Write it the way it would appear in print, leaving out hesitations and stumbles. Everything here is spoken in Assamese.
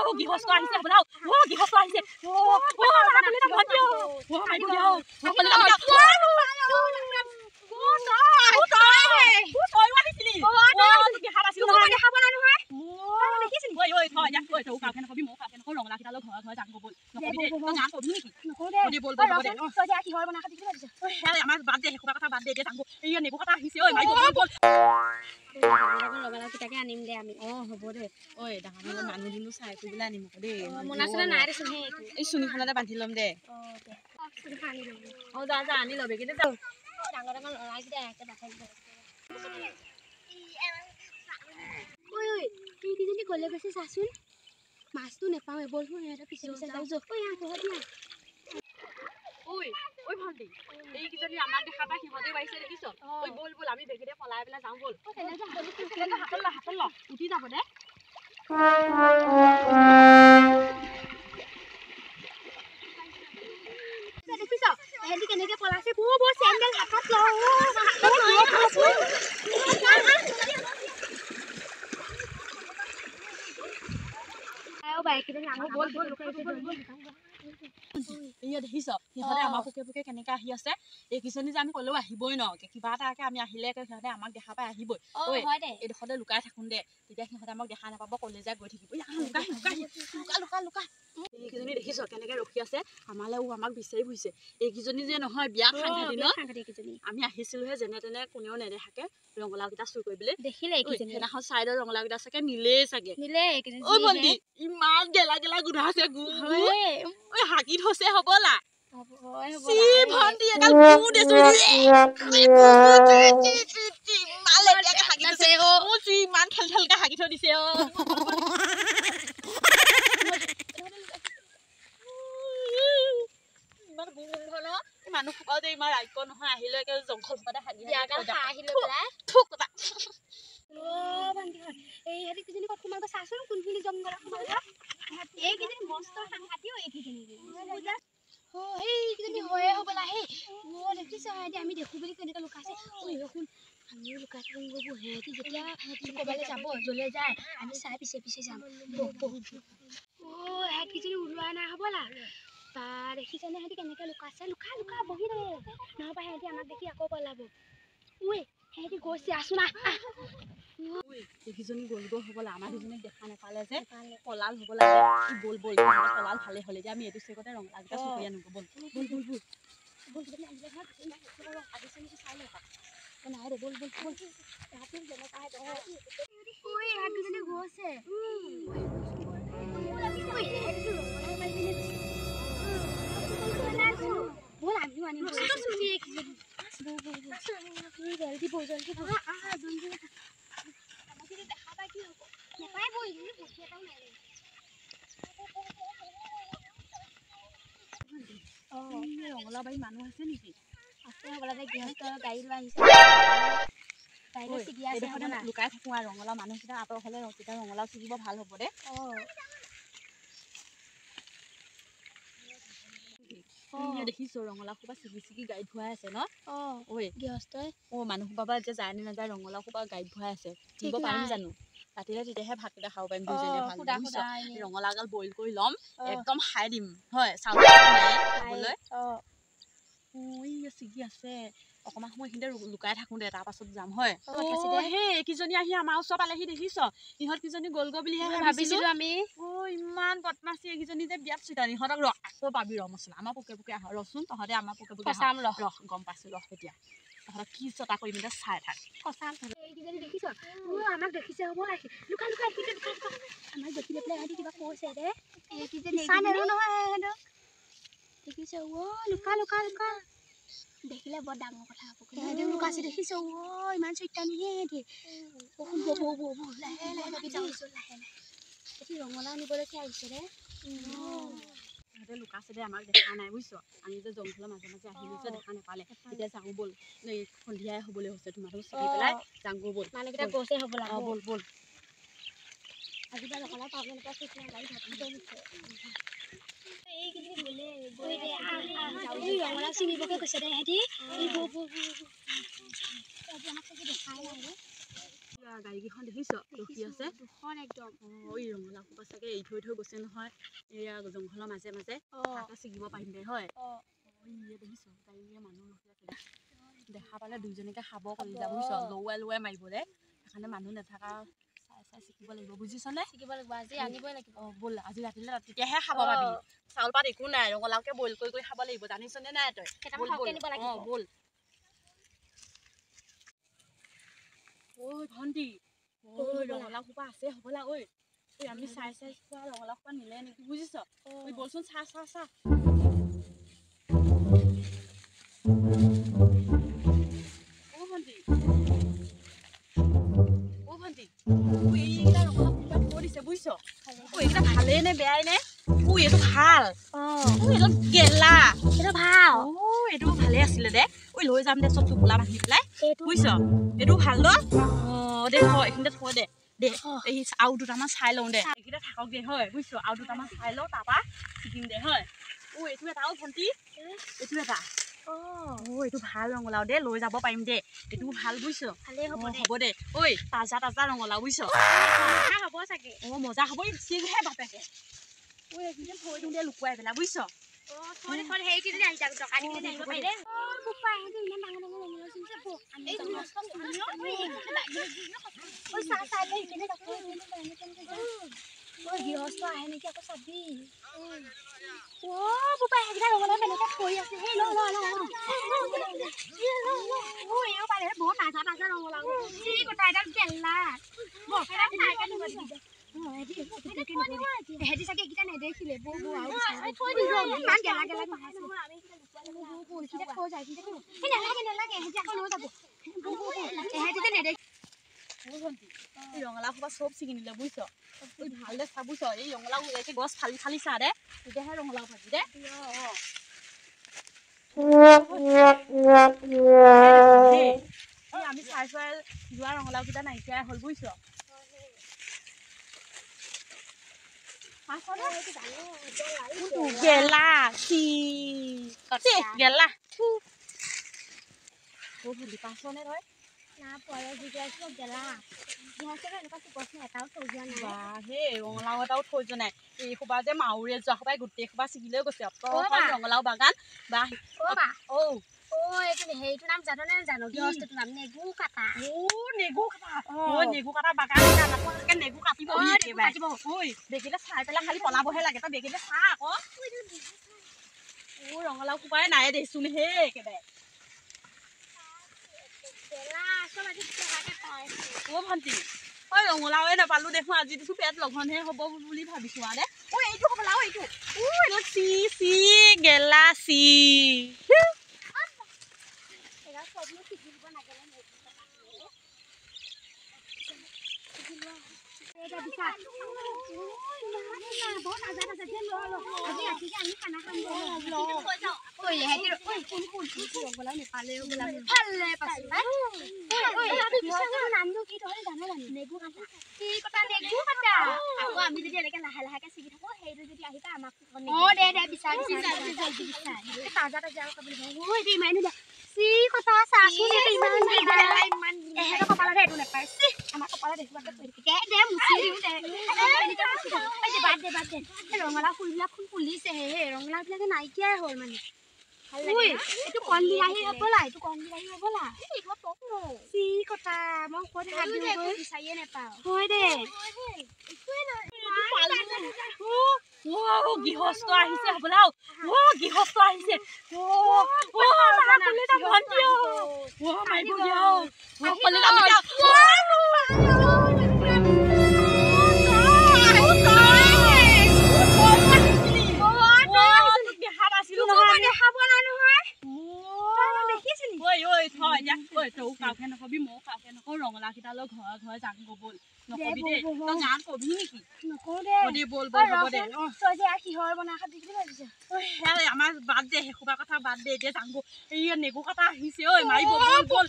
ও গিহস্ত আহিছে বলাও ও গিহস্ত আহিছে ও মানিলে ভন্টি ও মাইকো দিও আনিম দে আমি হ'ব দে ঐ ডাঙৰ মানুহ দিলো চাই কৰিবলে আনিম দেই মন আছে নাই দেচোন এই চুনিখনতে বান্ধি ল'ম দে যা যা আনি ল'বি কিন্তু যাওঁ ডাঙৰ ডাঙৰ ল'ৰাকেইটা একে বাঠাই দিব সেইকেইজনী গ'লে গৈছে চাচোন মাছটো নেপাওঁ বলচোন সিহঁতৰ পিছে পিছে যাওঁ ঐ ভন্টি এইকেইজনী আমাক দেখা পাই সিহঁতে পাৰিছে দেখিছ ঐ বল বল আমি বেগেৰে পলাই পেলাই যাওঁ বল হাতত ল উঠি যাব দে দেখিছ এহেঁতি কেনেকে পলাইছে বৰ চেণ্ডেল হাতত ল দেখিছ সিহঁতে আমাৰ পোকে পোকে কেনেকে আহি আছে এইকেইজনী যে আমি ক'লেও আহিবই ন কিবা এটাকে আমি আহিলে সিহঁতে আমাক দেখা পাই আহিবই এইডোখৰতে লুকাই থাকোঁ দে তেতিয়া সিহঁতে আমাক দেখা নাপাব ক'লে যায় গৈ থাকিব লুকা এইকেইজনী দেখিছ কেনেকে ৰখি আছে আমাক বিচাৰি ফুৰিছে এইকেইজনী যে নহয় বিয়া সাংঘাতিক আমি আহিছিলোহে যেনে তেনে কোনেও নেদেখাকে ৰঙালাও কেইটা চুৰ কৰিবলৈ দেখিলে সেইদিনাখন চাইডৰ ৰঙালাও কেইটা চাগে নিলেই চাগে ঐ ভন্টি ইমান গেলা গেলা গোন্ধাইছে ঐ হাগি থৈছে হ'বলা ভন্টি এডাল গু দেচোন ইমান খেল খেলকে হাগি থৈ দিছে ইমান গোন্ধ ন মানুহ খোপাও যে ইমান ৰাজ্য নহয় আহিলে জংঘল সোপাতে হাগি এইকেইজনী ক'ত সোমাব চাচোন কোনখিনি জংঘলত সোমাব এইকেইজনী মস্ত সাংঘাতিক এইকেইজনী হয়ে হ'বলা দেখিছ সিহঁতি আমি দেখো বুলি কেনেকৈ লুকাইছে দেখোন আমিও লুকাই থাকোঁ সিহঁতি যেতিয়া ক'ৰবালৈ যাব য'লৈ যায় আমি চাই পিছে পিছে যাম সিহঁতকেইজনী ওলোৱা নাই হ'বলা বা দেখিছেনে সিহঁতি কেনেকৈ লুকাইছে লুকা বহি দে নহ'বা সিহঁতি আমাক দেখি আকৌ পলাব সিহঁতি গৈছে আছোন এইকেইজনী গ'লগৈ হ'বলা আমাৰ দুজনীক দেখা নাপালে যে পলাল হ'বলা বল পলাল ভালে হ'লে যে আমি এইটো চেগতে ৰঙালাওকেইটা চুৰি আনোগৈ বল নাই দে বল ৰঙালাও বাৰী মানুহ আছে নেকি আছে হ'বলা গৃহস্থ গাড়ী লৈ আহিছে লুকাই থাকোঁ আৰু ৰঙালাও মানুহকেইটা আঁতৰ হ'লে তেতিয়া ৰঙালাও ছিগিব ভাল হ'ব দে দেখিছো ৰঙালাও সোপা ছিগি গাড়ীত ভৰাই আছে ন গৃহস্থই মানুহ সোপা পৰা এতিয়া যায় নে নাযায় ৰঙালাও সোপা গাড়ীত ভৰাই আছে দিব পাৰিম জানো ৰাতিলে তেতিয়াহে ভাতকেইটা খাব পাৰিম দুজনীয়ে ভাল ৰঙালাও গাল বইল কৰি ল'ম একদম খাই দিম হয় চাউল খাবলৈ ছিগি আছে অকণমান সময় এইখিনিতে লুকাই থাকোঁ দে তাৰ পাছত যাম হয় এইকেইজনী আহি আমাৰ ওচৰ পালেহি দেখিছ ইহঁতকেইজনী গ'লগৈ বুলিহে ভাবিছিলো আমি ইমান বদমাছি এইকেইজনী যে বিয়াত চুইতানি ইহঁতক আকৌ পাবি মছলা আমাৰ পোকে পোকে আহ ৰচোন তহঁতে আমাৰ পোকে পোকে চাম গম পাইছো এতিয়া তহঁতক কি চটা কৰিম এতিয়া চাই থাক এইকেইজনী দেখিছ আমাক দেখিছে হ'ব লাগে লুকা আমাক দেখিলে পেলাই সিহঁতি কিবা কৈছে দে এইকেইজনী নহয় দেখিছ লুকা দেখিলে বৰ ডাঙৰ কথা হ'ব লুকাইছে দেখিছ ইমান চৈতানি সিহঁতি লাহে ৰঙালাও নিবলৈকে আহিছে দে সিহঁতে লুকাইছে দে আমাক দেখা নাই বুজিছ আমি যে জংঘলৰ মাজে মাজে আহিলো যে দেখা নাপালে এতিয়া যাওঁ ব'ল সন্ধিয়াই হ'বলৈ হৈছে তোমালোক চুটি পেলাই যাওঁ ব'ল মানুহকেইটা গৈছে হ'বলা ব'ল আজিবা ৰঙালাও পাবলৈ ৰঙালাও ছিঙিবকে কৈছে দে সিহঁতি গাড়ীকেইখন দেখিছ ৰখি আছে দুখন একদম এই ৰঙালাও সোপা চাগে এৰি থৈ গৈছে নহয় এয়া জংঘলৰ মাজে মাজে তাকে ছিগিব পাৰিম দে হয় দেখিছ গাড়ীয়ে মানুহ ৰখি আছে দেখা পালে দুইজনীকে খাব কৰি যাব বুজিছ লৱাই মাৰিব দে সেইকাৰণে মানুহ নাথাকা চাই শিকিব লাগিব বুজিছনে শিকিব লাগিব আজি আনিবই লাগিব ব'ল আজি ৰাতিলে তেতিয়াহে খাব পাবি চাউল পাত একো নাই ৰঙালাওকে বইল কৰি খাব লাগিব জানিছনে নাই তই ব'ল ঐ ভণ্টি ৰঙালাও সোপা আছে হ'বলা ঐ আমি চাই খোৱা ৰঙালাও সোপা নিলে নেকি বুজিছ বলচোন চা এইকেইটা ৰঙালাও সোপা থৈ দিছে বুজিছ এইকেইটা ভালেই নে বেয়াই নে এইটো ভাল এইটো গেলা এইটো ভাল এইটো ভালে আছিলে দে লৈ যাম দে চব টোপোলা বান্ধি পেলাই বুজিছ এইটো ভাল ন দে থ এইখিনিতে থৈ দে এই আৰু দুটামান চাই লওঁ দে এইকেইটা থাকক দে হয় বুজিছ আৰু দুটামান চাই লওঁ তাৰপৰা শিকিম দে হয় এইটো এটা ভণ্টি এইটো এটা এইটো ভাল ৰঙালাও দে লৈ যাব পাৰিম দে এইটো ভাল বুজিছ ভালেই হ'ব দে তাজা ৰঙালাও বুজিছ হ'ব চাগে মজা হ'ব চিংহে বাপেকে এইখিনিতে থৈ দিওঁ দে লুকুৱাই পেলাই বুজিছ গৃহস্থ আহে নেকি আকৌ চাবি বোপাই সেইকেইটা ৰঙালাও কেনেকে থৈ আছে সেই বহুত তাজা ৰঙালাও এডাল গেলা হেঁতি চাগে এইকেইটা নেদেখিলে ইমান গেলা ৰঙালাও সোপা চব ছিঙি নিলে বুজিছ ভাল দে চা বুজিছ এই ৰঙালাও গছ ফালি চা দে তেতিয়াহে ৰঙালাও ভাজি দে আমি চাই যোৱা ৰঙালাও কেইটা নাইকিয়াই হ'ল বুজিছ গেলা গেলা পাছনে তই ৰঙালাও এটাও থৈ যোৱা নাই এই সোপা যে মাউৰীয়ে যোৱা সোপাই গোটেই সোপা ছিগিলেও গৈছে ৰঙালাও বাগান হেৰিটো নাম জানো নে জানো গৃহস্থটো নাম নেগু কাটা বাগান নেগু কাটিব দেখিলে চাই পেলাই খালি পলাবহে লাগে তই দেখিলে চা আকৌ ৰঙালাও সোপাই নাই দেচোন হে একেবাৰে ভণ্টি ৰঙালাওৱে নাপালো দেখোন আজি দিছো পেট লঘনহে হ'ব বুলি ভাবিছো আৰু এইটো হ'ব লাও এইটো চি গেলা চি আমি যদি এনেকে লাহে লাহেকে ছিগি থাকো সেইটো যদি আহি পায় আমাক ৰঙালাও ফুলবিলাক ফুল ফুলিছে ৰঙালাও বিলাকে নাইকিয়াই হ'ল মানে এইটো কণ বিলাহী হ'বলা এইটো কণ বিলাহী হ'বলা চি কথা মই ক'ত বিচাৰিয়ে নাপাওঁ হয় দে গৃহস্থ আহিছে হ'বলা গৃহস্থ আহিছে নকবি ময়ো কাউকে নকওঁ ৰঙালাও কেইটালৈ ঘৰে যাম বল নকবি দেই তই গান কবি নেকি নকওঁ দে বল হ'ব দে কিহৰ বনাই খাবি বুলি ভাবিছ আমাৰ বাদ দে সেইসোপা কথা বাদ দে এতিয়া যাম এই নেগু কটা আহিছে ঐ মাৰিব বল